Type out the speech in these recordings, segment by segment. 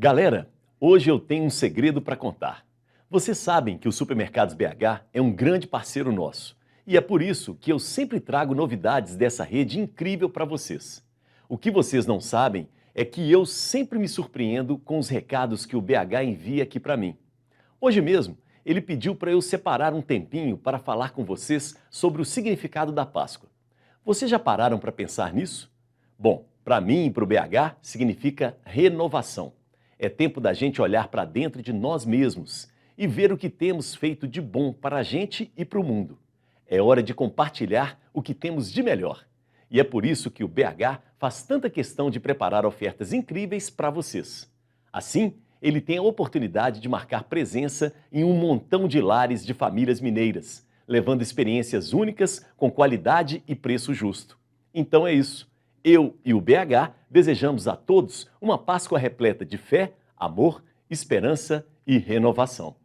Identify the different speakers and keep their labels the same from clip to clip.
Speaker 1: Galera, hoje eu tenho um segredo para contar. Vocês sabem que o Supermercados BH é um grande parceiro nosso e é por isso que eu sempre trago novidades dessa rede incrível para vocês. O que vocês não sabem é que eu sempre me surpreendo com os recados que o BH envia aqui para mim. Hoje mesmo, ele pediu para eu separar um tempinho para falar com vocês sobre o significado da Páscoa. Vocês já pararam para pensar nisso? Bom, para mim e para o BH significa renovação. É tempo da gente olhar para dentro de nós mesmos e ver o que temos feito de bom para a gente e para o mundo. É hora de compartilhar o que temos de melhor. E é por isso que o BH faz tanta questão de preparar ofertas incríveis para vocês. Assim, ele tem a oportunidade de marcar presença em um montão de lares de famílias mineiras, levando experiências únicas com qualidade e preço justo. Então é isso. Eu e o BH desejamos a todos uma Páscoa repleta de fé, amor, esperança e renovação.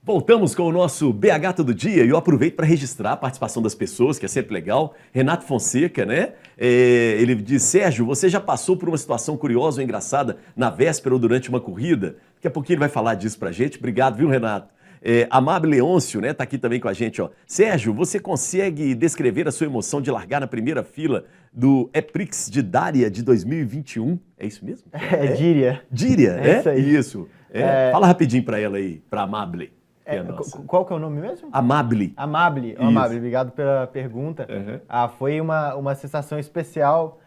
Speaker 1: Voltamos com o nosso BH Todo Dia e eu aproveito para registrar a participação das pessoas, que é sempre legal. Renato Fonseca, né? Ele diz: Sérgio, você já passou por uma situação curiosa ou engraçada na véspera ou durante uma corrida? Daqui a pouquinho ele vai falar disso pra gente. Obrigado, viu, Renato? Amável Leôncio, né, tá aqui também com a gente, ó. Sérgio, você consegue descrever a sua emoção de largar na primeira fila do EPRIX de Dária de 2021? É isso mesmo?
Speaker 2: Díria.
Speaker 1: Díria,
Speaker 2: é? Isso aí.
Speaker 1: Isso. Fala rapidinho pra ela aí, pra Amável.
Speaker 2: Qual que é o nome mesmo?
Speaker 1: Amável.
Speaker 2: Amável, obrigado pela pergunta.
Speaker 1: Uhum.
Speaker 2: Foi uma sensação especial,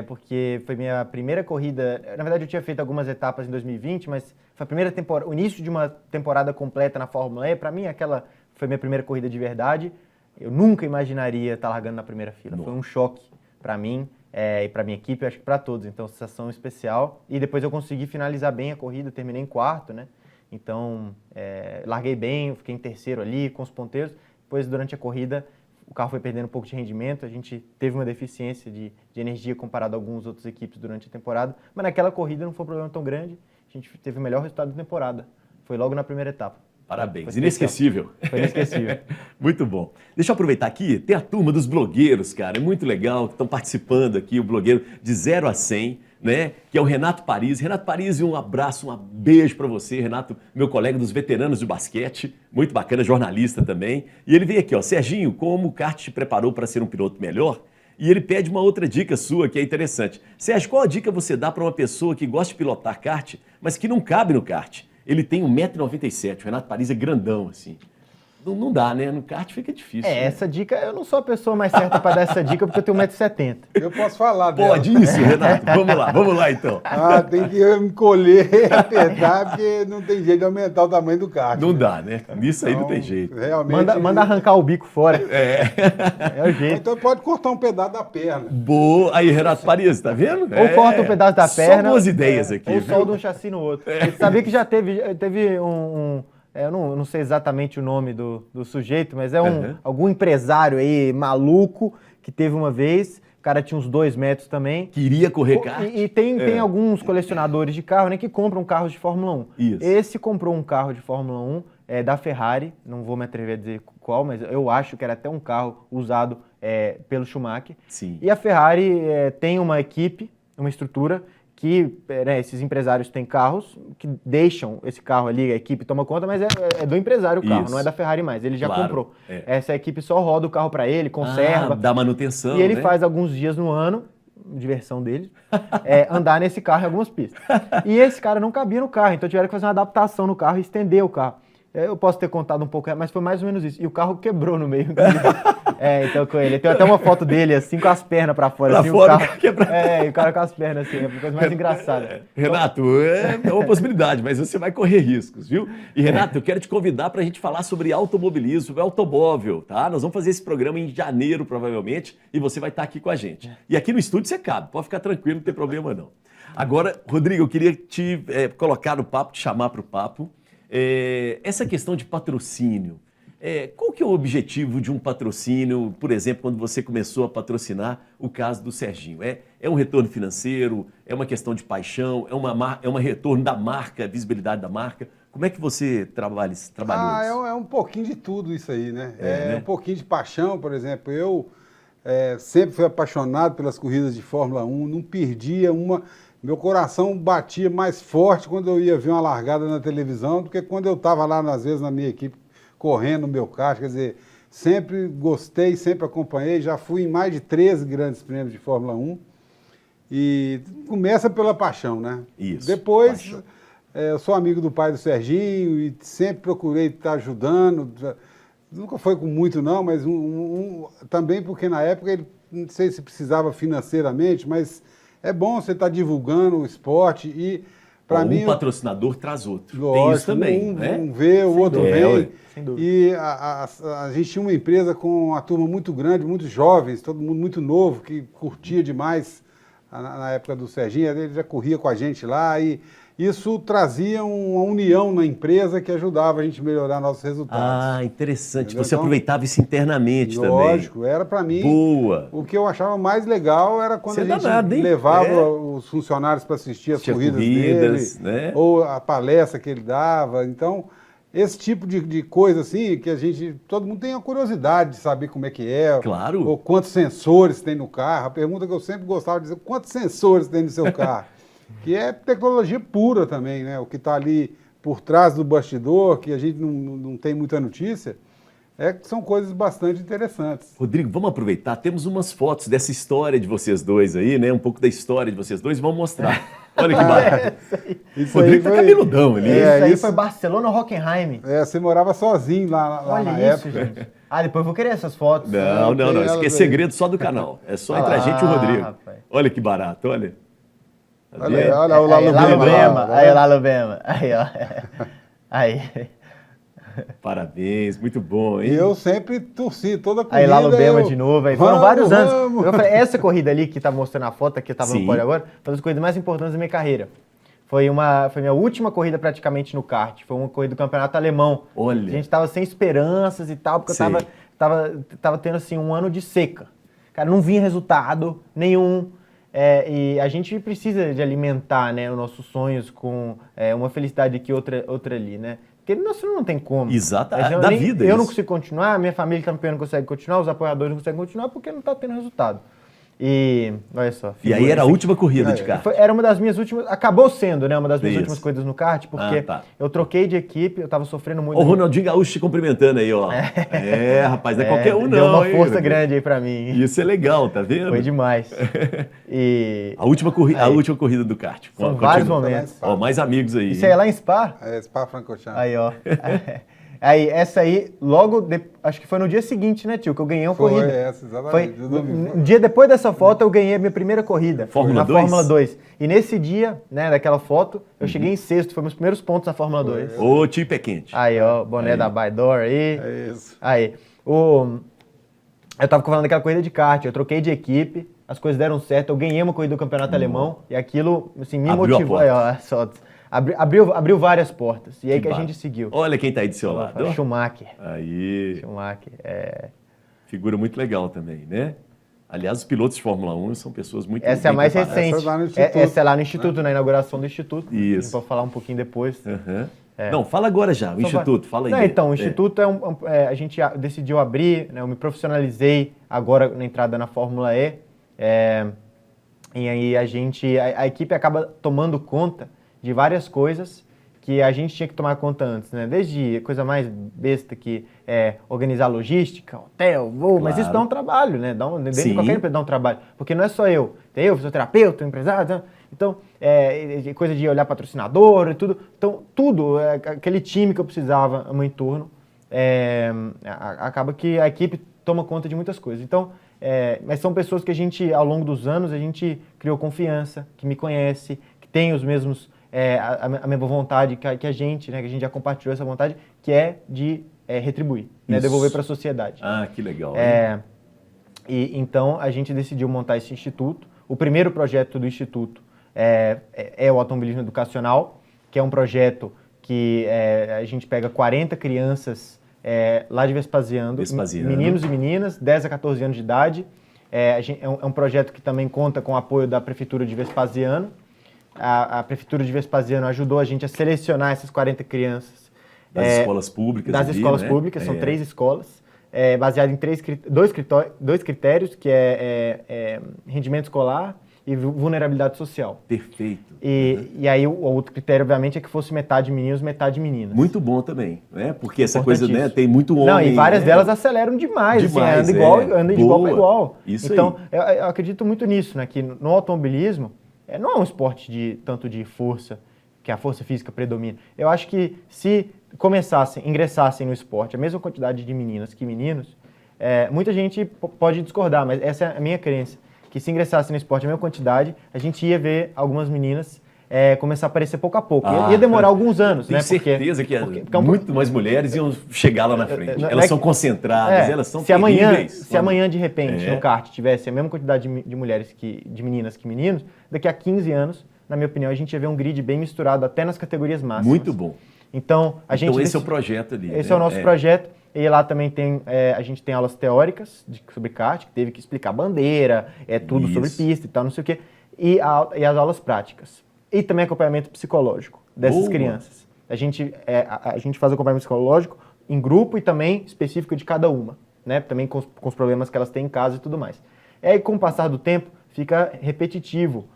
Speaker 2: porque foi minha primeira corrida. Na verdade, eu tinha feito algumas etapas em 2020, mas foi a primeira temporada, o início de uma temporada completa na Fórmula E. Para mim, aquela foi minha primeira corrida de verdade. Eu nunca imaginaria estar largando na primeira fila. Foi um choque para mim e para minha equipe, acho que para todos. Então, sensação especial. E depois eu consegui finalizar bem a corrida, terminei em quarto, né? Então, larguei bem, fiquei em terceiro ali com os ponteiros. Depois, durante a corrida, o carro foi perdendo um pouco de rendimento. A gente teve uma deficiência de energia comparado a algumas outras equipes durante a temporada. Mas naquela corrida não foi um problema tão grande. A gente teve o melhor resultado da temporada. Foi logo na primeira etapa.
Speaker 1: Parabéns, inesquecível.
Speaker 2: Foi inesquecível.
Speaker 1: Muito bom. Deixa eu aproveitar aqui, tem a turma dos blogueiros, cara, é muito legal, que estão participando aqui, o blogueiro de 0 a 100, né, que é o Renato Paris. Renato Paris, um abraço, um beijo para você, Renato, meu colega dos veteranos de basquete, muito bacana, jornalista também. E ele veio aqui, ó, Serginho, como o kart te preparou para ser um piloto melhor? E ele pede uma outra dica sua que é interessante. Sérgio, qual a dica você dá para uma pessoa que gosta de pilotar kart, mas que não cabe no kart? Ele tem 1,97 m, o Renato Paris é grandão, assim. Não dá, né? No kart fica difícil. Né?
Speaker 2: Essa dica, eu não sou a pessoa mais certa para dar essa dica, porque eu tenho 1,70 m.
Speaker 3: Eu posso falar dela.
Speaker 1: Pode isso, Renato? Vamos lá então.
Speaker 3: Tem que encolher e apertar, porque não tem jeito de aumentar o tamanho do kart.
Speaker 1: Não dá, né? Nisso aí não tem jeito.
Speaker 3: Realmente...
Speaker 2: Manda arrancar o bico fora. É o jeito.
Speaker 3: Então pode cortar um pedaço da perna.
Speaker 1: Boa. Aí, Renato Paris, tá vendo?
Speaker 2: Ou corta um pedaço da perna.
Speaker 1: Só boas ideias aqui.
Speaker 2: Ou solda um chassi no outro. Você sabia que já teve eu não sei exatamente o nome do sujeito, mas algum empresário aí maluco que teve uma vez, o cara tinha uns 2 metros também.
Speaker 1: Queria correr kart.
Speaker 2: E tem alguns colecionadores de carro, né, que compram carros de Fórmula 1.
Speaker 1: Isso.
Speaker 2: Esse comprou um carro de Fórmula 1 da Ferrari, não vou me atrever a dizer qual, mas eu acho que era até um carro usado pelo Schumacher.
Speaker 1: Sim.
Speaker 2: E a Ferrari tem uma equipe, uma estrutura, que esses empresários têm carros que deixam esse carro ali, a equipe toma conta, mas é do empresário o carro,
Speaker 1: Isso.
Speaker 2: não é da Ferrari mais, ele já comprou.
Speaker 1: Essa
Speaker 2: equipe só roda o carro para ele, conserva.
Speaker 1: Dá manutenção,
Speaker 2: e ele faz alguns dias no ano, diversão dele, andar nesse carro em algumas pistas. E esse cara não cabia no carro, então tiveram que fazer uma adaptação no carro e estender o carro. Eu posso ter contado um pouco, mas foi mais ou menos isso. E o carro quebrou no meio. Então com ele. Tem até uma foto dele, assim, com as pernas pra fora.
Speaker 1: Pra
Speaker 2: assim,
Speaker 1: fora,
Speaker 2: o carro e o cara com as pernas, assim. É a coisa mais engraçada.
Speaker 1: Renato, é uma possibilidade, mas você vai correr riscos, viu? E, Renato, eu quero te convidar pra gente falar sobre automobilismo, sobre automóvel, tá? Nós vamos fazer esse programa em janeiro, provavelmente, e você vai estar aqui com a gente. E aqui no estúdio você cabe, pode ficar tranquilo, não tem problema não. Agora, Rodrigo, eu queria te colocar no papo, te chamar pro papo. Essa questão de patrocínio, qual que é o objetivo de um patrocínio, por exemplo, quando você começou a patrocinar o caso do Serginho? É um retorno financeiro, é uma questão de paixão, é um retorno da marca, visibilidade da marca? Como é que você trabalhou isso?
Speaker 3: É um pouquinho de tudo isso aí, né? Um pouquinho de paixão, por exemplo. sempre fui apaixonado pelas corridas de Fórmula 1, não perdia uma. Meu coração batia mais forte quando eu ia ver uma largada na televisão do que quando eu estava lá, às vezes, na minha equipe, correndo no meu kart. Quer dizer, sempre gostei, sempre acompanhei, já fui em mais de 13 grandes prêmios de Fórmula 1. E começa pela paixão, né?
Speaker 1: Isso.
Speaker 3: Depois,
Speaker 1: paixão.
Speaker 3: Eu sou amigo do pai do Serginho e sempre procurei estar ajudando. Nunca foi com muito não, mas também porque na época ele não sei se precisava financeiramente, mas é bom você estar divulgando o esporte e para mim
Speaker 1: patrocinador traz outro.
Speaker 3: Lógico,
Speaker 1: tem isso também, né?
Speaker 3: Um vê, o outro vem.
Speaker 2: Sem dúvida.
Speaker 3: E a gente tinha uma empresa com uma turma muito grande, muitos jovens, todo mundo muito novo, que curtia demais na época do Serginho, ele já corria com a gente lá e isso trazia uma união na empresa que ajudava a gente a melhorar nossos resultados.
Speaker 1: Ah, interessante.
Speaker 3: Entendeu?
Speaker 1: Você aproveitava isso internamente
Speaker 3: Lógico, era para mim.
Speaker 1: Boa.
Speaker 3: O que eu achava mais legal era quando
Speaker 1: Você
Speaker 3: a gente
Speaker 1: danado, hein?
Speaker 3: levava os funcionários para assistir as corridas dele,
Speaker 1: né?
Speaker 3: ou a palestra que ele dava. Então, esse tipo de coisa assim, que todo mundo tem a curiosidade de saber como é que é.
Speaker 1: Claro.
Speaker 3: Ou quantos sensores tem no carro. A pergunta que eu sempre gostava de dizer, quantos sensores tem no seu carro? Que é tecnologia pura também, né? O que está ali por trás do bastidor, que a gente não tem muita notícia, são coisas bastante interessantes.
Speaker 1: Rodrigo, vamos aproveitar, temos umas fotos dessa história de vocês dois aí, né? Um pouco da história de vocês dois, vamos mostrar. Olha que barato.
Speaker 3: Isso
Speaker 1: O Rodrigo tá cabeludão ali.
Speaker 2: Isso aí
Speaker 3: isso
Speaker 2: foi Barcelona-Hockenheim.
Speaker 3: Você morava sozinho lá
Speaker 2: Olha
Speaker 3: na
Speaker 2: isso,
Speaker 3: época.
Speaker 2: gente. Ah, depois eu vou querer essas fotos.
Speaker 1: Não, isso aqui é
Speaker 3: aí.
Speaker 1: segredo só do canal. É só entre a gente e o Rodrigo.
Speaker 2: Rapaz.
Speaker 1: Olha que barato, olha. Tá vendo?
Speaker 3: Olha o Lalo
Speaker 2: Lalo
Speaker 3: Bema.
Speaker 2: Bema. Aí, o Lalo Bema. Aí, ó. Aí.
Speaker 1: Parabéns, muito bom, hein?
Speaker 3: E eu sempre torci toda a corrida.
Speaker 2: Aí, Lalo Bema de novo. Aí foram vários anos.
Speaker 3: Vamos.
Speaker 2: Eu falei, essa corrida ali que tá mostrando a foto, que eu tava
Speaker 1: Sim.
Speaker 2: no pódio agora, foi uma das corridas mais importantes da minha carreira. Foi minha última corrida praticamente no kart. Foi uma corrida do campeonato alemão.
Speaker 1: Olha.
Speaker 2: A gente tava sem esperanças e tal, porque
Speaker 1: Sei.
Speaker 2: eu tava tendo assim um ano de seca. Cara, não vinha resultado nenhum. E a gente precisa de alimentar, né, os nossos sonhos com uma felicidade aqui, outra ali, né? Porque nosso não tem como.
Speaker 1: Exato,
Speaker 2: Mas
Speaker 1: da vida
Speaker 2: eu
Speaker 1: isso.
Speaker 2: não consigo continuar, minha família também não consegue continuar, os apoiadores não conseguem continuar porque não tá tendo resultado. E olha só.
Speaker 1: E aí era a última corrida de kart.
Speaker 2: Era uma das minhas últimas, acabou sendo, né, uma das minhas
Speaker 1: Isso.
Speaker 2: últimas corridas no kart, porque
Speaker 1: tá.
Speaker 2: eu troquei de equipe, eu tava sofrendo muito.
Speaker 1: Ó, o Ronaldinho Gaúcho te cumprimentando aí, ó. Rapaz, não é qualquer um não.
Speaker 2: Deu uma
Speaker 1: hein,
Speaker 2: força
Speaker 1: Rodrigo?
Speaker 2: grande aí pra mim.
Speaker 1: Isso é legal, tá vendo?
Speaker 2: Foi demais. E
Speaker 1: A última corrida do kart.
Speaker 2: são
Speaker 1: Continua.
Speaker 2: vários momentos.
Speaker 1: Ó, mais amigos aí.
Speaker 2: Isso aí é lá em Spa?
Speaker 3: Spa-Francorchamps.
Speaker 2: Aí, ó. Aí, essa aí, acho que foi no dia seguinte, né, tio, que eu ganhei uma corrida.
Speaker 3: Essa, exatamente.
Speaker 2: Foi um dia depois dessa foto, eu ganhei a minha primeira corrida.
Speaker 1: Fórmula
Speaker 2: na
Speaker 1: 2?
Speaker 2: Fórmula 2. E nesse dia, né, daquela foto, eu cheguei em sexto, foi meus primeiros pontos na Fórmula 2.
Speaker 1: Ô, tio pé quente.
Speaker 2: Aí, ó, boné da Baidor aí.
Speaker 3: É isso.
Speaker 2: Aí, eu tava falando daquela corrida de kart, eu troquei de equipe, as coisas deram certo, eu ganhei uma corrida do campeonato alemão, e aquilo, assim, me
Speaker 1: Abriu a
Speaker 2: motivou.
Speaker 1: porta.
Speaker 2: Aí, ó, só, abriu várias portas, e aí que a
Speaker 1: barato.
Speaker 2: gente seguiu.
Speaker 1: Olha quem tá aí do seu lado. ó.
Speaker 2: Schumacher.
Speaker 1: Aí,
Speaker 2: Schumacher,
Speaker 1: figura muito legal também, né? Aliás, os pilotos de Fórmula 1 são pessoas muito
Speaker 2: Essa é a
Speaker 1: bem
Speaker 2: mais
Speaker 1: preparadas.
Speaker 2: recente.
Speaker 3: Essa é lá no Instituto,
Speaker 2: Essa é lá no Instituto, na inauguração do Instituto.
Speaker 1: Isso.
Speaker 2: A gente pode falar um pouquinho depois.
Speaker 1: Aham. Não, fala agora já, o Instituto, fala aí.
Speaker 2: Não, então, o Instituto a gente decidiu abrir, né, eu me profissionalizei agora na entrada na Fórmula E. E aí a equipe acaba tomando conta de várias coisas que a gente tinha que tomar conta antes, né? Desde coisa mais besta que organizar logística, hotel, voo, mas isso dá um trabalho, né? Dentro de qualquer empresa dá um trabalho. Porque não é só eu. Tem eu, fisioterapeuta, empresário, então, coisa de olhar patrocinador e tudo. Então, tudo, aquele time que eu precisava no entorno, acaba que a equipe toma conta de muitas coisas. Então, mas são pessoas que a gente, ao longo dos anos, a gente criou confiança, que me conhece, que tem os mesmos, a mesma vontade que a gente, né? Que a gente já compartilhou essa vontade, que é de retribuir, né? Devolver para a sociedade.
Speaker 1: Ah, que legal.
Speaker 2: E então, a gente decidiu montar esse instituto. O primeiro projeto do instituto é o Automobilismo Educacional, que é um projeto que a gente pega 40 crianças lá de Vespasiano, meninos e meninas, 10 a 14 anos de idade. É um projeto que também conta com o apoio da Prefeitura de Vespasiano. A Prefeitura de Vespasiano ajudou a gente a selecionar essas 40 crianças.
Speaker 1: Das escolas públicas.
Speaker 2: Das
Speaker 1: ali,
Speaker 2: escolas
Speaker 1: né?
Speaker 2: públicas, são 3 escolas. baseado em dois critérios, que é rendimento escolar e vulnerabilidade social.
Speaker 1: Perfeito.
Speaker 2: E aí o outro critério, obviamente, é que fosse metade meninos, metade meninas.
Speaker 1: Muito bom também, né? Porque essa coisa, né, tem muito homem.
Speaker 2: Não, e várias
Speaker 1: né?
Speaker 2: delas aceleram demais,
Speaker 1: Demais,
Speaker 2: assim, anda de igual para igual.
Speaker 1: Isso
Speaker 2: então,
Speaker 1: aí.
Speaker 2: eu acredito muito nisso, né? Que no automobilismo não é um esporte tanto de força, que a força física predomina. Eu acho que se ingressassem no esporte a mesma quantidade de meninas que meninos, muita gente pode discordar, mas essa é a minha crença. Que se ingressasse no esporte a mesma quantidade, a gente ia ver algumas meninas começar a aparecer pouco a pouco. Ia demorar alguns anos,
Speaker 1: tenho
Speaker 2: né?
Speaker 1: certeza que muito mais mulheres iam chegar lá na frente. Elas são concentradas, elas são terríveis.
Speaker 2: Se amanhã, de repente, no kart tivesse a mesma quantidade de meninas que meninos, daqui a 15 anos, na minha opinião, a gente ia ver um grid bem misturado até nas categorias máximas.
Speaker 1: Muito bom.
Speaker 2: Então,
Speaker 1: esse é o projeto ali.
Speaker 2: Esse é o nosso projeto. E lá também a gente tem aulas teóricas sobre kart, que teve que explicar bandeira, tudo sobre pista e tal, não sei o quê. E as aulas práticas. E também acompanhamento psicológico dessas crianças. A gente faz acompanhamento psicológico em grupo e também específico de cada uma, né? Também com os problemas que elas têm em casa e tudo mais. E aí, com o passar do tempo, fica repetitivo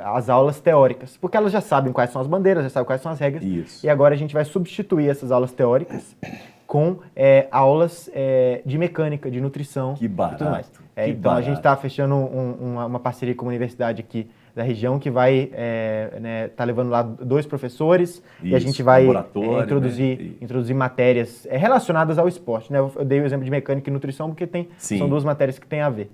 Speaker 2: as aulas teóricas, porque elas já sabem quais são as bandeiras, já sabem quais são as regras.
Speaker 1: Isso.
Speaker 2: E agora a gente vai substituir essas aulas teóricas com aulas de mecânica, de nutrição.
Speaker 1: Que barato.
Speaker 2: E tudo mais. Então a gente está fechando uma parceria com uma universidade aqui da região que vai tá levando lá 2 professores e a gente vai introduzir matérias relacionadas ao esporte. Né? Eu dei o exemplo de mecânica e nutrição porque são 2 matérias que têm a ver.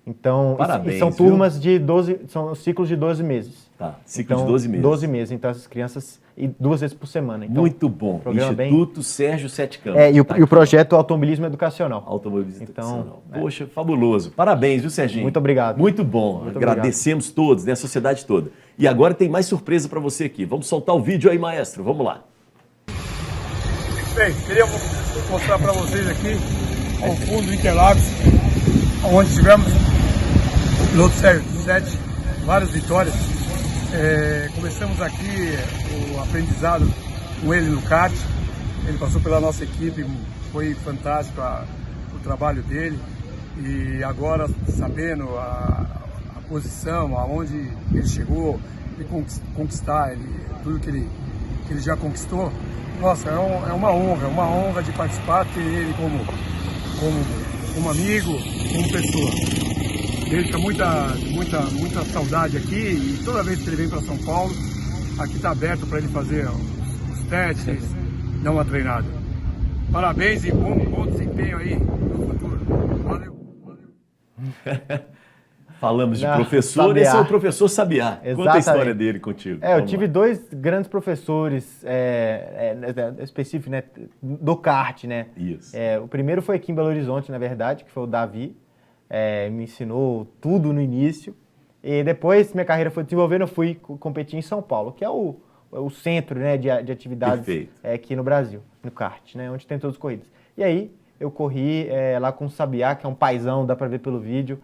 Speaker 2: Então,
Speaker 1: parabéns,
Speaker 2: são turmas de 12, são ciclos de 12 meses.
Speaker 1: Tá, ciclo de 12 meses.
Speaker 2: 12 meses, então essas crianças, 2 vezes por semana. Então,
Speaker 1: muito bom. Instituto Sérgio Sete Campos.
Speaker 2: E o projeto Automobilismo Educacional.
Speaker 1: Automobilismo Educacional. Poxa, fabuloso. Parabéns, viu, Serginho?
Speaker 2: Muito obrigado.
Speaker 1: Muito bom. Agradecemos todos, né, a sociedade toda. E agora tem mais surpresa para você aqui. Vamos soltar o vídeo aí, maestro. Vamos lá.
Speaker 4: Bem, queria mostrar para vocês aqui, ao fundo do Interlagos, onde tivemos piloto Sérgio 7, várias vitórias. Começamos aqui o aprendizado com ele no kart. Ele passou pela nossa equipe, foi fantástico o trabalho dele. E agora, sabendo a posição, aonde ele chegou, e conquistar tudo que ele já conquistou, nossa, é uma honra de participar, ter ele como amigo, como pessoa. Deixa muita saudade aqui e toda vez que ele vem para São Paulo, aqui está aberto para ele fazer os testes, dar uma treinada. Parabéns e bom desempenho aí no futuro. Valeu.
Speaker 1: Falamos de professor, Sabiá. Esse é o professor Sabiá. Exatamente. Conta a história dele contigo.
Speaker 2: Eu tive 2 grandes professores específicos, né, do kart, né?
Speaker 1: Isso.
Speaker 2: O primeiro foi aqui em Belo Horizonte, na verdade, que foi o Davi. Me ensinou tudo no início. E depois minha carreira foi desenvolvendo, eu fui competir em São Paulo, que é o centro, né, de atividades aqui no Brasil, no kart, né, onde tem todas as corridas. E aí eu corri lá com o Sabiá, que é um paizão, dá pra ver pelo vídeo.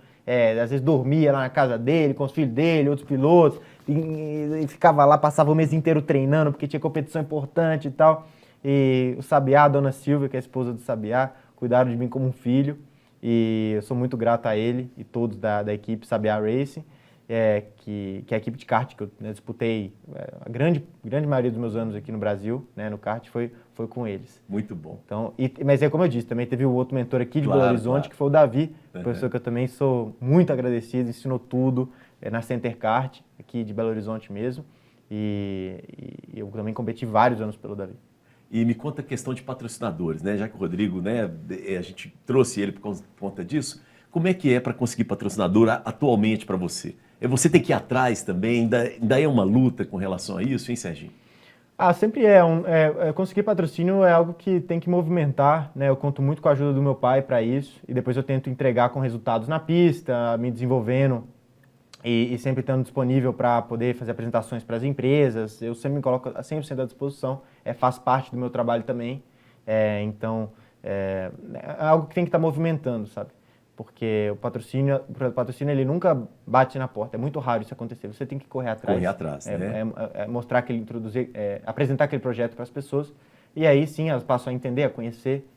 Speaker 2: Às vezes dormia lá na casa dele, com os filhos dele, outros pilotos, e ficava lá, passava o mês inteiro treinando, porque tinha competição importante e tal. E o Sabiá, a dona Silvia, que é a esposa do Sabiá, cuidaram de mim como um filho. E eu sou muito grato a ele e todos da equipe Sabiá Racing, que é a equipe de kart que eu disputei a grande maioria dos meus anos aqui no Brasil, né, no kart, foi com eles.
Speaker 1: Muito bom.
Speaker 2: Então, mas como eu disse, também teve o outro mentor aqui de Belo Horizonte, que foi o Davi, professor que eu também sou muito agradecido, ensinou tudo na Center Kart, aqui de Belo Horizonte mesmo, e eu também competi vários anos pelo Davi.
Speaker 1: E me conta a questão de patrocinadores, né? Já que o Rodrigo, né, a gente trouxe ele por conta disso, como é que é para conseguir patrocinador atualmente para você? Você tem que ir atrás também, ainda é uma luta com relação a isso, hein, Serginho?
Speaker 2: Sempre conseguir patrocínio é algo que tem que movimentar, né? Eu conto muito com a ajuda do meu pai para isso, e depois eu tento entregar com resultados na pista, me desenvolvendo e sempre estando disponível para poder fazer apresentações para as empresas. Eu sempre me coloco 100% à disposição, faz parte do meu trabalho também. Então, é algo que tem que estar movimentando, sabe? Porque o patrocínio ele nunca bate na porta, é muito raro isso acontecer. Você tem que correr atrás.
Speaker 1: Correr atrás, né?
Speaker 2: Mostrar apresentar aquele projeto para as pessoas, e aí sim elas passam a entender, a conhecer,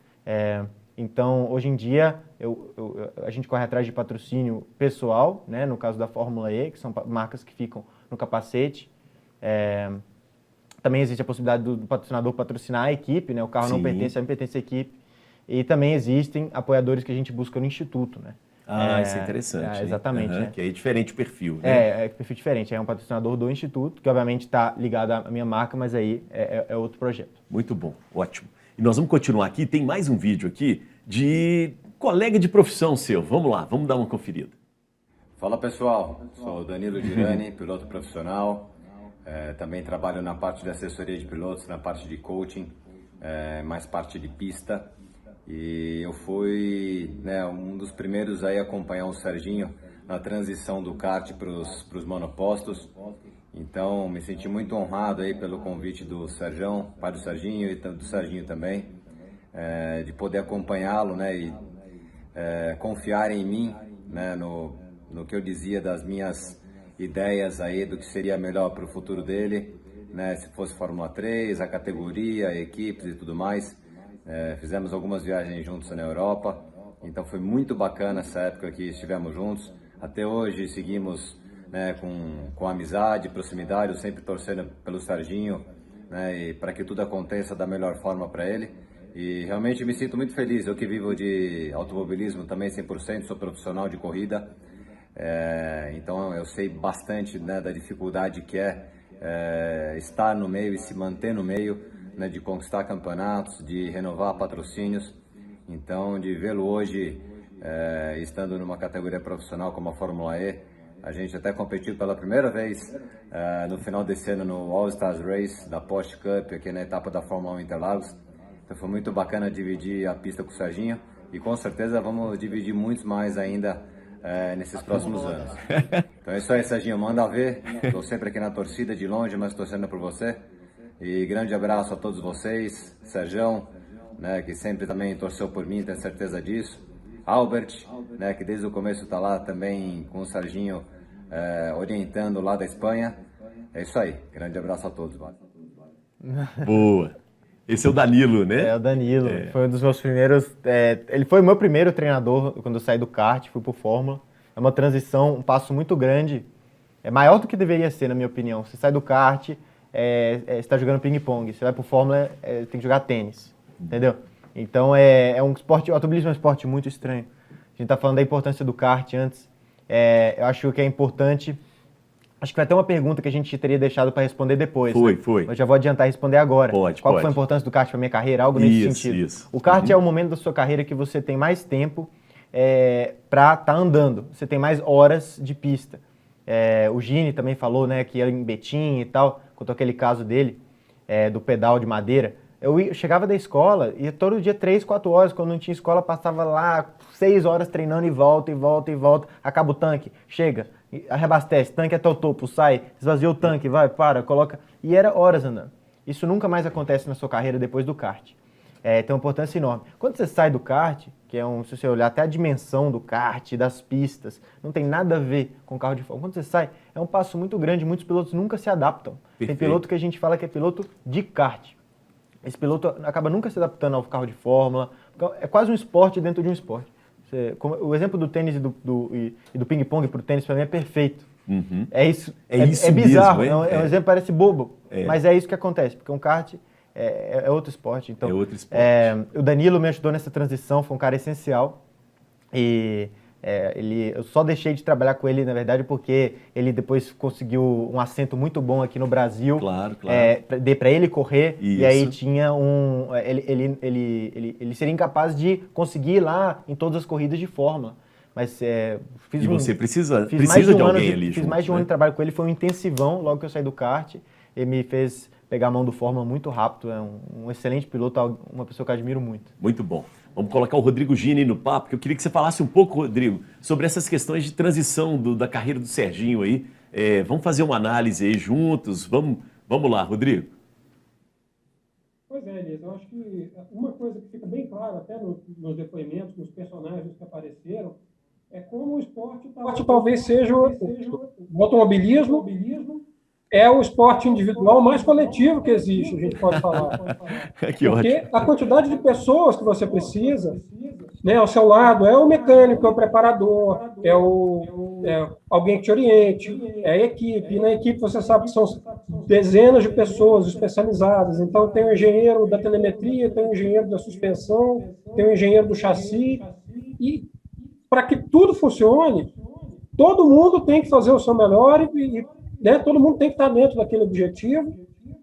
Speaker 2: Então, hoje em dia, a gente corre atrás de patrocínio pessoal, né? No caso da Fórmula E, que são marcas que ficam no capacete. Também existe a possibilidade do patrocinador patrocinar a equipe, né? O carro não pertence à equipe. E também existem apoiadores que a gente busca no Instituto, né?
Speaker 1: Isso é interessante.
Speaker 2: Exatamente.
Speaker 1: Que é diferente o perfil, né?
Speaker 2: É perfil diferente. É um patrocinador do Instituto, que obviamente está ligado à minha marca, mas aí é outro projeto.
Speaker 1: Muito bom, ótimo. E nós vamos continuar aqui, tem mais um vídeo aqui de colega de profissão seu. Vamos lá, vamos dar uma conferida.
Speaker 5: Fala pessoal, sou o Danilo Girani, piloto profissional. Também trabalho na parte de assessoria de pilotos, na parte de coaching, mais parte de pista. E eu fui um dos primeiros aí a acompanhar o Serginho na transição do kart para os monopostos. Então me senti muito honrado aí pelo convite do Serjão, pai do Serginho e do Serginho também, de poder acompanhá-lo, né, e confiar em mim, né, no que eu dizia das minhas ideias aí do que seria melhor para o futuro dele, né, se fosse Fórmula 3, a categoria, equipes e tudo mais. Fizemos algumas viagens juntos na Europa, então foi muito bacana essa época que estivemos juntos. Até hoje seguimos, né, com amizade, proximidade, eu sempre torcendo pelo Serginho, né, e para que tudo aconteça da melhor forma para ele. E realmente me sinto muito feliz, eu que vivo de automobilismo também 100%, sou profissional de corrida, então eu sei bastante, né, da dificuldade que estar no meio e se manter no meio, né, de conquistar campeonatos, de renovar patrocínios. Então, de vê-lo hoje estando numa categoria profissional como a Fórmula E, a gente até competiu pela primeira vez no final desse ano no All Stars Race da Porsche Cup, aqui na etapa da Fórmula 1 Interlagos. Então foi muito bacana dividir a pista com o Serginho e com certeza vamos dividir muitos mais ainda nesses próximos anos. Então é isso aí, Serginho, manda ver. Estou sempre aqui na torcida de longe, mas torcendo por você. E grande abraço a todos vocês, Serjão, né, que sempre também torceu por mim, tenho certeza disso. Albert, né, que desde o começo está lá também com o Serginho orientando lá da Espanha. É isso aí, grande abraço a todos.
Speaker 1: Boa. Esse é o Danilo, né?
Speaker 2: É o Danilo, foi um dos meus primeiros... ele foi o meu primeiro treinador quando eu saí do kart, fui pro Fórmula. É uma transição, um passo muito grande, maior do que deveria ser, na minha opinião. Você sai do kart... você está jogando ping-pong, você vai pro Fórmula, tem que jogar tênis, entendeu? Então é um esporte, o automobilismo é um esporte muito estranho. A gente tá falando da importância do kart antes, eu acho que é importante, acho que vai ter uma pergunta que a gente teria deixado para responder depois.
Speaker 1: Foi.
Speaker 2: Eu já vou adiantar e responder agora.
Speaker 1: Pode.
Speaker 2: Qual foi a importância do kart para minha carreira? Algo nesse sentido.
Speaker 1: Isso.
Speaker 2: O kart é o momento da sua carreira que você tem mais tempo para estar andando, você tem mais horas de pista. O Gini também falou, né, que ia em Betim e tal, contou aquele caso dele, do pedal de madeira. Eu chegava da escola, ia todo dia 3, 4 horas, quando não tinha escola, passava lá 6 horas treinando e volta, acaba o tanque, chega, reabastece, tanque até o topo, sai, esvazia o tanque, vai, para, coloca, e era horas andando. Isso nunca mais acontece na sua carreira depois do kart. Tem uma importância enorme. Quando você sai do kart, que se você olhar até a dimensão do kart, das pistas, não tem nada a ver com carro de Fórmula. Quando você sai, é um passo muito grande, muitos pilotos nunca se adaptam.
Speaker 1: Perfeito. Tem
Speaker 2: piloto que a gente fala que é piloto de kart. Esse piloto acaba nunca se adaptando ao carro de Fórmula, é quase um esporte dentro de um esporte. O exemplo do tênis e do ping-pong para o tênis, para mim, é perfeito.
Speaker 1: Uhum.
Speaker 2: É isso.
Speaker 1: Isso
Speaker 2: é bizarro,
Speaker 1: mesmo,
Speaker 2: é um exemplo, parece bobo, mas é isso que acontece, porque um kart é outro esporte. Então,
Speaker 1: é outro esporte.
Speaker 2: O Danilo me ajudou nessa transição, foi um cara essencial. E eu só deixei de trabalhar com ele, na verdade, porque ele depois conseguiu um assento muito bom aqui no Brasil.
Speaker 1: Claro.
Speaker 2: Dei para ele correr,
Speaker 1: Isso.
Speaker 2: e aí tinha ele seria incapaz de conseguir ir lá em todas as corridas de Fórmula. Mas
Speaker 1: você precisa
Speaker 2: de
Speaker 1: alguém ali junto.
Speaker 2: Fiz mais de um ano de trabalho com ele, foi um intensivão logo que eu saí do kart. Ele me fez pegar a mão do Fórmula muito rápido, é um excelente piloto, uma pessoa que eu admiro muito.
Speaker 1: Muito bom. Vamos colocar o Rodrigo Gini no papo, que eu queria que você falasse um pouco, Rodrigo, sobre essas questões de transição da carreira do Serginho aí. Vamos fazer uma análise aí juntos, vamos lá, Rodrigo.
Speaker 6: Pois é, Elias, eu acho que uma coisa que fica bem clara até nos depoimentos, nos personagens que apareceram, é como o esporte talvez seja o automobilismo é o esporte individual mais coletivo que existe, a gente pode falar.
Speaker 1: Que ótimo.
Speaker 6: Porque a quantidade de pessoas que você precisa, né, ao seu lado, é o mecânico, é o preparador, é alguém que te oriente, é a equipe. E na equipe você sabe que são dezenas de pessoas especializadas. Então tem o engenheiro da telemetria, tem o engenheiro da suspensão, tem o engenheiro do chassi. E para que tudo funcione, todo mundo tem que fazer o seu melhor e né, todo mundo tem que estar dentro daquele objetivo.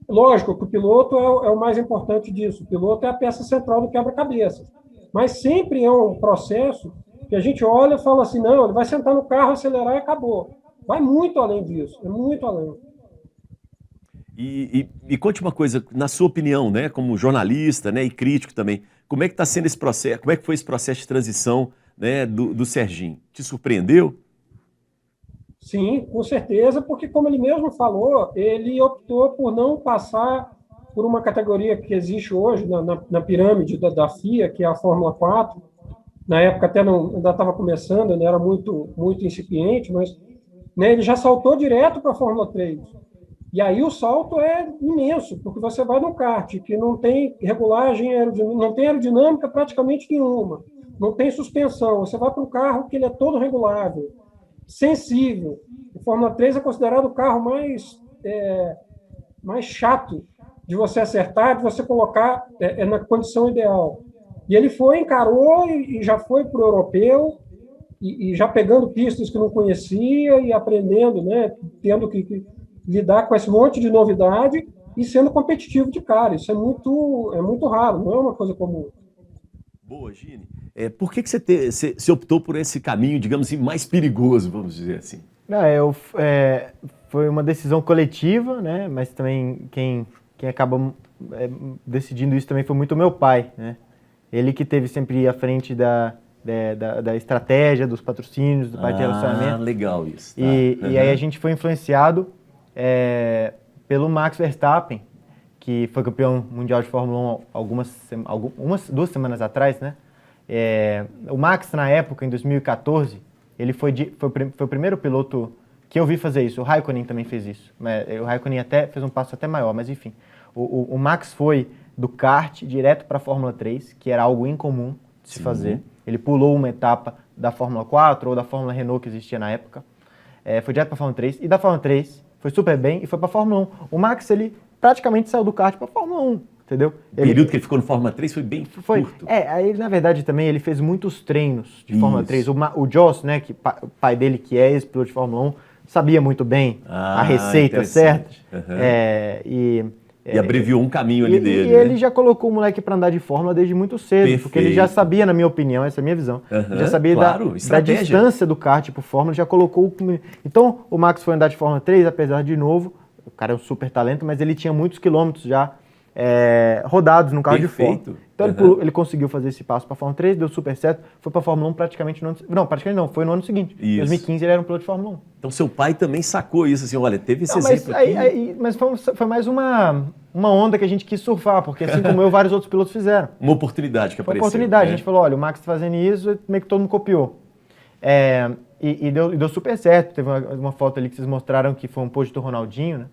Speaker 6: Lógico que o piloto é o mais importante disso. O piloto é a peça central do quebra-cabeça. Mas sempre é um processo que a gente olha e fala assim, não, ele vai sentar no carro, acelerar e acabou. Vai muito além disso, é muito além.
Speaker 1: E conte uma coisa, na sua opinião, né, como jornalista, né, e crítico também, como é que está sendo esse processo, como é que foi esse processo de transição, né, do Serginho? Te surpreendeu?
Speaker 6: Sim, com certeza, porque como ele mesmo falou, ele optou por não passar por uma categoria que existe hoje na pirâmide da FIA, que é a Fórmula 4. Na época até ainda estava começando, né, era muito, muito incipiente, mas né, ele já saltou direto para a Fórmula 3. E aí o salto é imenso, porque você vai no kart, que não tem regulagem aerodinâmica, não tem aerodinâmica praticamente nenhuma, não tem suspensão, você vai para um carro que ele é todo regulável, sensível. O Fórmula 3 é considerado o carro mais chato de você acertar, de você colocar na condição ideal. E ele encarou e já foi para o europeu, e já pegando pistas que não conhecia e aprendendo, né, tendo que lidar com esse monte de novidade e sendo competitivo de cara. Isso é muito raro, não é uma coisa comum.
Speaker 1: Boa, Gini. Por que você optou por esse caminho, digamos assim, mais perigoso, vamos dizer assim?
Speaker 2: Não, foi uma decisão coletiva, né? Mas também quem acaba decidindo isso também foi muito o meu pai, né? Ele que esteve sempre à frente da estratégia, dos patrocínios, do parte de relacionamento.
Speaker 1: Legal isso. Tá.
Speaker 2: E aí a gente foi influenciado pelo Max Verstappen, que foi campeão mundial de Fórmula 1 duas semanas atrás, né? O Max, na época, em 2014, ele foi o primeiro piloto que eu vi fazer isso. O Raikkonen também fez isso. O Raikkonen até fez um passo até maior, mas enfim. O Max foi do kart direto para a Fórmula 3, que era algo incomum de se fazer. Ele pulou uma etapa da Fórmula 4 ou da Fórmula Renault que existia na época. Foi direto para a Fórmula 3. E da Fórmula 3 foi super bem e foi para a Fórmula 1. O Max, ele praticamente saiu do kart para a Fórmula 1. Entendeu?
Speaker 1: O período que ele ficou no Fórmula 3 foi bem curto.
Speaker 2: Aí na verdade também ele fez muitos treinos de Fórmula 3. O Joss, né, o pai dele, que é ex-piloto de Fórmula 1, sabia muito bem a receita certa.
Speaker 1: E abreviou um caminho ali dele.
Speaker 2: E ele já colocou o moleque para andar de Fórmula desde muito cedo. Perfeito. Porque ele já sabia, na minha opinião, essa é a minha visão, já sabia da distância do kart pro Fórmula, já colocou... Então o Max foi andar de Fórmula 3, apesar de novo, o cara é um super talento, mas ele tinha muitos quilômetros já rodados no carro de Fórmula. Então ele conseguiu fazer esse passo para a Fórmula 3, deu super certo, foi para a Fórmula 1 praticamente no ano... Não, praticamente não, foi no ano seguinte. Em 2015 ele era um piloto de Fórmula 1.
Speaker 1: Então seu pai também sacou isso, assim, olha, teve esse exemplo aqui.
Speaker 2: Mas foi mais uma onda que a gente quis surfar, porque assim como eu, vários outros pilotos fizeram.
Speaker 1: Uma oportunidade que apareceu.
Speaker 2: Uma oportunidade, a gente falou, olha, o Max está fazendo isso, meio que todo mundo copiou. E deu super certo, teve uma foto ali que vocês mostraram que foi um post do Ronaldinho, né?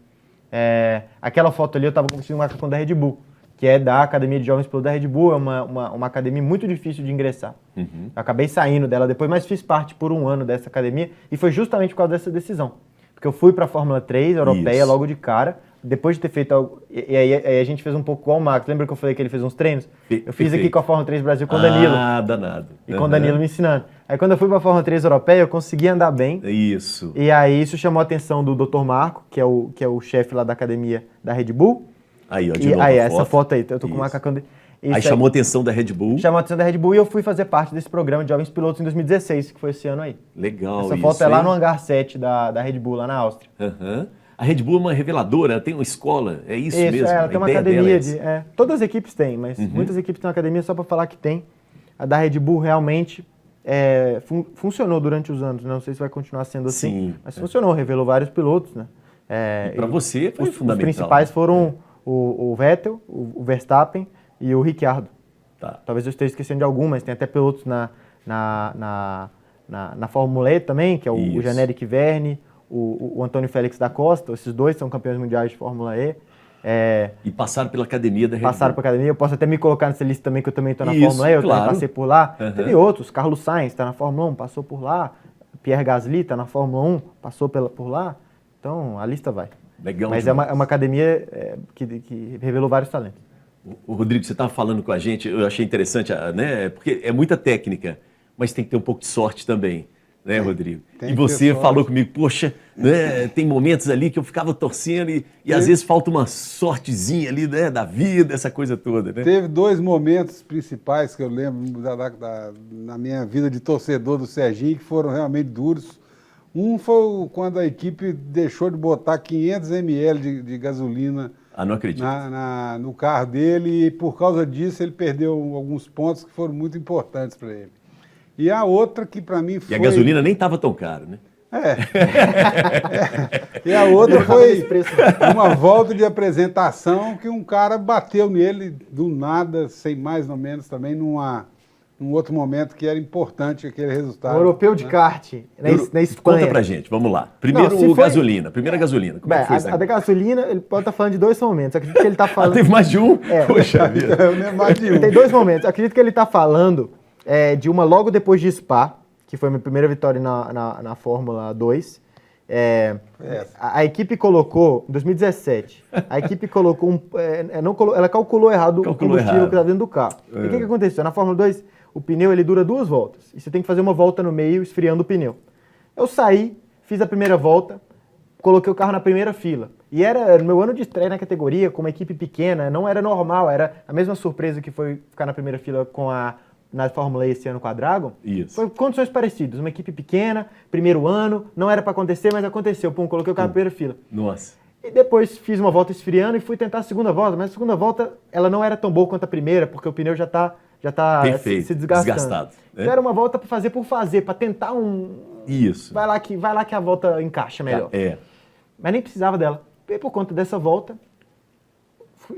Speaker 2: Aquela foto ali eu estava conseguindo uma com da Red Bull, que é da Academia de Jovens Pilotos da Red Bull, é uma academia muito difícil de ingressar. Eu acabei saindo dela depois, mas fiz parte por um ano dessa academia e foi justamente por causa dessa decisão. Porque eu fui para a Fórmula 3 europeia logo de cara, depois de ter feito algo, e aí a gente fez um pouco igual o Max. Lembra que eu falei que ele fez uns treinos? Eu fiz aqui com a Fórmula 3 Brasil com o Danilo.
Speaker 1: Danado.
Speaker 2: E com o Danilo me ensinando. Aí quando eu fui para a Fórmula 3 europeia, eu consegui andar bem.
Speaker 1: Isso.
Speaker 2: E aí isso chamou a atenção do Dr. Marco, que é o chefe lá da academia da Red Bull.
Speaker 1: Aí, ó, de novo
Speaker 2: essa foto aí, eu tô com o macacão dele.
Speaker 1: Aí chamou a atenção da Red Bull.
Speaker 2: Chamou a atenção da Red Bull e eu fui fazer parte desse programa de Jovens Pilotos em 2016, que foi esse ano aí.
Speaker 1: Legal.
Speaker 2: Essa foto é lá no hangar 7 da Red Bull, lá na Áustria.
Speaker 1: A Red Bull é uma reveladora, ela tem uma escola, é isso mesmo?
Speaker 2: Ela tem uma academia todas as equipes têm, mas muitas equipes têm uma academia só para falar que tem. A da Red Bull realmente funcionou durante os anos, não sei se vai continuar sendo assim, mas funcionou, revelou vários pilotos, né?
Speaker 1: Para você foi fundamental.
Speaker 2: Os principais foram o Vettel, o Verstappen e o Ricciardo. Talvez eu esteja esquecendo de algum, mas tem até pilotos na Fórmula E também, que é o Jean-Éric Vergne, o Antônio Félix da Costa, esses dois são campeões mundiais de Fórmula E.
Speaker 1: E passaram pela academia da Red Bull.
Speaker 2: Passaram para academia. Eu posso até me colocar nessa lista também, que eu também estou na
Speaker 1: Isso,
Speaker 2: Fórmula E, eu
Speaker 1: claro.
Speaker 2: também passei por lá.
Speaker 1: Uhum.
Speaker 2: Teve outros, Carlos Sainz está na Fórmula 1, passou por lá. Pierre Gasly está na Fórmula 1, passou por lá. Então, a lista vai.
Speaker 1: Legal.
Speaker 2: Mas é uma academia que revelou vários talentos.
Speaker 1: O Rodrigo, você estava falando com a gente, eu achei interessante, né? Porque é muita técnica, mas tem que ter um pouco de sorte também, né, Rodrigo?
Speaker 3: Tem
Speaker 1: E
Speaker 3: que
Speaker 1: você
Speaker 3: ter sorte.
Speaker 1: falou comigo, poxa, né, tem momentos ali que eu ficava torcendo e às vezes falta uma sortezinha ali, né, da vida, essa coisa toda, né?
Speaker 3: Teve 2 momentos principais que eu lembro na minha vida de torcedor do Serginho, que foram realmente duros. Um foi quando a equipe deixou de botar 500 ml de gasolina
Speaker 1: Não acredito.
Speaker 3: no carro dele, e por causa disso ele perdeu alguns pontos que foram muito importantes para ele. E a outra que para mim foi...
Speaker 1: E a gasolina nem estava tão cara, né?
Speaker 3: E a outra foi
Speaker 2: Esse preço.
Speaker 3: uma volta de apresentação que um cara bateu nele do nada, sem mais ou menos, também num outro momento que era importante aquele resultado.
Speaker 2: Um europeu de kart, na Espanha.
Speaker 1: Conta pra gente, vamos lá. Primeiro
Speaker 2: Não, se foi-
Speaker 1: gasolina, primeira gasolina. Como é que foi isso?
Speaker 2: A da gasolina, ele pode estar falando de 2 momentos. Acredito que ele está falando...
Speaker 1: Teve mais de um?
Speaker 2: É.
Speaker 1: Poxa vida.
Speaker 3: Eu lembro mais de um.
Speaker 2: Tem 2 momentos. Acredito que ele está falando de uma logo depois de Spa, que foi minha primeira vitória na Fórmula 2. A equipe colocou, em 2017, a equipe colocou ela calculou errado o combustível
Speaker 1: errado.
Speaker 2: que estava dentro do carro. E o que aconteceu? Na Fórmula 2, o pneu ele dura 2 voltas. E você tem que fazer uma volta no meio, esfriando o pneu. Eu saí, fiz a primeira volta, coloquei o carro na primeira fila. E era meu ano de estreia na categoria, com uma equipe pequena, não era normal, era a mesma surpresa que foi ficar na primeira fila na Fórmula E esse ano com a Dragon.
Speaker 1: Isso.
Speaker 2: Foi condições parecidas, uma equipe pequena, primeiro ano, não era para acontecer, mas aconteceu. Pum, coloquei o carro na primeira fila.
Speaker 1: Nossa.
Speaker 2: E depois fiz uma volta esfriando e fui tentar a segunda volta, mas a segunda volta ela não era tão boa quanto a primeira, porque o pneu já tá
Speaker 1: Perfeito,
Speaker 2: se desgastando.
Speaker 1: desgastado, né?
Speaker 2: Então era uma volta para fazer, para tentar
Speaker 1: Isso.
Speaker 2: Vai lá que a volta encaixa melhor. Mas nem precisava dela. E por conta dessa volta,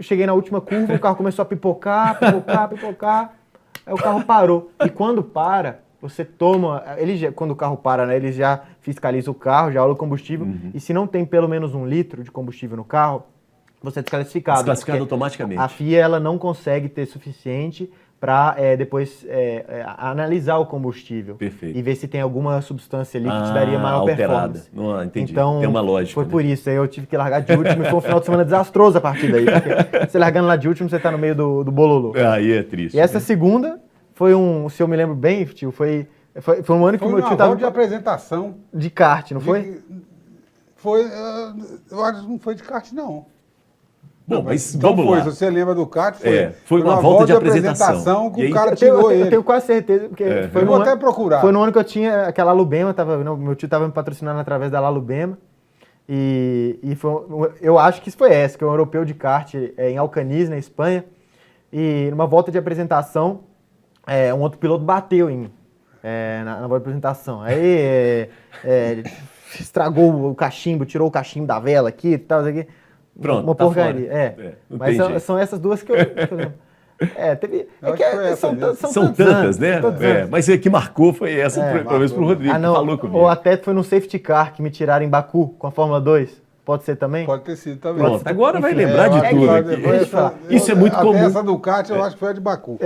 Speaker 2: cheguei na última curva, o carro começou a pipocar. Aí o carro parou. E quando para, você toma... quando o carro para, né, ele já fiscaliza o carro, já olha o combustível. E se não tem pelo menos 1 litro de combustível no carro, você é desclassificado.
Speaker 1: Desclassificado
Speaker 2: porque
Speaker 1: automaticamente.
Speaker 2: A FIA ela não consegue ter suficiente para depois analisar o combustível.
Speaker 1: Perfeito.
Speaker 2: E ver se tem alguma substância ali que te daria maior
Speaker 1: alterada.
Speaker 2: performance.
Speaker 1: Não, entendi.
Speaker 2: Então,
Speaker 1: tem uma lógica.
Speaker 2: foi
Speaker 1: né?
Speaker 2: por isso. Aí eu tive que largar de último e foi um final de semana desastroso a partir daí. Porque você largando lá de último, você tá no meio do bololô.
Speaker 1: Aí é triste.
Speaker 2: E essa
Speaker 1: né?
Speaker 2: segunda foi se eu me lembro bem, tio, foi um ano que o
Speaker 3: Foi
Speaker 2: meu
Speaker 3: uma
Speaker 2: tio tava
Speaker 3: volta de apresentação.
Speaker 2: de kart, não foi?
Speaker 3: Eu acho que não foi de kart, não.
Speaker 1: Bom, mas
Speaker 3: Então
Speaker 1: vamos
Speaker 3: foi,
Speaker 1: lá.
Speaker 3: se você lembra do kart,
Speaker 1: foi uma volta de apresentação.
Speaker 3: que
Speaker 1: E aí-
Speaker 3: o cara
Speaker 2: Eu
Speaker 3: tirou ele.
Speaker 2: tenho quase certeza, porque foi
Speaker 3: Eu
Speaker 2: no
Speaker 3: vou
Speaker 2: ano,
Speaker 3: até procurar.
Speaker 2: Foi no ano que eu tinha aquela Alubema, meu tio estava me patrocinando através da Alubema. E eu acho que isso foi essa, que é um europeu de kart em Alcaniz, na Espanha. E numa volta de apresentação, um outro piloto bateu em mim na volta de apresentação. Aí estragou o cachimbo, tirou o cachimbo da vela aqui e tal, isso aqui.
Speaker 1: Pronto,
Speaker 2: uma
Speaker 1: tá
Speaker 2: porcaria.
Speaker 1: fora. Não
Speaker 2: Mas
Speaker 1: tem jeito.
Speaker 2: são essas duas que eu lembro.
Speaker 3: Eu acho que foi essa
Speaker 2: são
Speaker 3: mesmo.
Speaker 1: São
Speaker 2: tantos
Speaker 1: tantas,
Speaker 2: anos,
Speaker 1: né?
Speaker 2: tantos anos.
Speaker 1: Mas a que marcou foi essa, pelo menos pro Rodrigo,
Speaker 2: Ah, não.
Speaker 1: que falou comigo.
Speaker 2: Ou até foi no safety car que me tiraram em Baku com a Fórmula 2. Pode ser também?
Speaker 3: Pode ter sido também.
Speaker 1: Pronto, agora vai
Speaker 2: Enfim,
Speaker 1: lembrar de tudo aqui.
Speaker 2: Deixa eu falar.
Speaker 1: Isso é muito
Speaker 3: Até
Speaker 1: comum.
Speaker 3: essa do kart eu acho que foi a de Baku.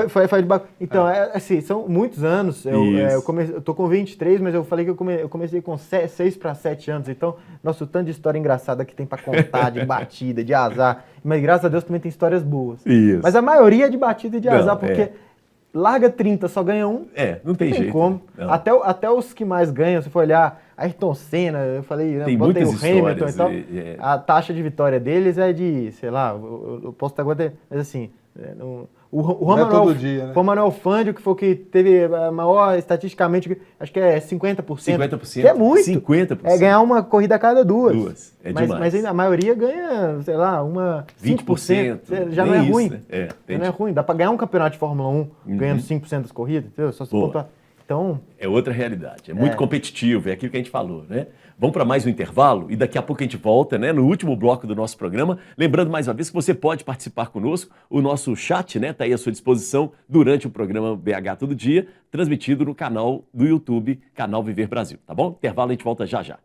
Speaker 2: Foi de Baku. Então, assim, são muitos anos. Eu tô com 23, mas eu falei que eu comecei com 6 para 7 anos. Então, nossa, o tanto de história engraçada que tem para contar, de batida, de azar. Mas graças a Deus também tem histórias boas.
Speaker 1: Isso.
Speaker 2: Mas a maioria é de batida e de
Speaker 1: Não,
Speaker 2: azar, porque larga 30, só ganha um.
Speaker 1: Não tem jeito.
Speaker 2: Como.
Speaker 1: Não.
Speaker 2: Até os que mais ganham, se for olhar, Ayrton Senna, eu falei, né,
Speaker 1: Tem
Speaker 2: botei
Speaker 1: muitas
Speaker 2: o Hamilton
Speaker 1: histórias,
Speaker 2: e tal.
Speaker 1: é.
Speaker 2: A taxa de vitória deles é de, sei lá, eu posso estar agora, mas assim, o
Speaker 3: Não é todo dia, né?
Speaker 2: Manuel Fangio, que foi o que teve a maior, estatisticamente, acho que é 50%.
Speaker 1: 50%.
Speaker 2: Que é muito.
Speaker 1: 50%.
Speaker 2: É ganhar uma corrida a cada duas.
Speaker 1: Mas
Speaker 2: a maioria ganha, sei lá,
Speaker 1: 20%.
Speaker 2: Já não é
Speaker 1: nem isso,
Speaker 2: ruim.
Speaker 1: né?
Speaker 2: Já não é ruim. Dá para ganhar um campeonato de Fórmula 1 ganhando 5% das corridas, entendeu? Só se
Speaker 1: Boa.
Speaker 2: pontuar. Então,
Speaker 1: É outra realidade. É muito competitivo, é aquilo que a gente falou, né? Vamos para mais um intervalo e daqui a pouco a gente volta, né? No último bloco do nosso programa. Lembrando mais uma vez que você pode participar conosco. O nosso chat, né? Está aí à sua disposição durante o programa BH Todo Dia, transmitido no canal do YouTube, Canal Viver Brasil, tá bom? Intervalo, a gente volta já já.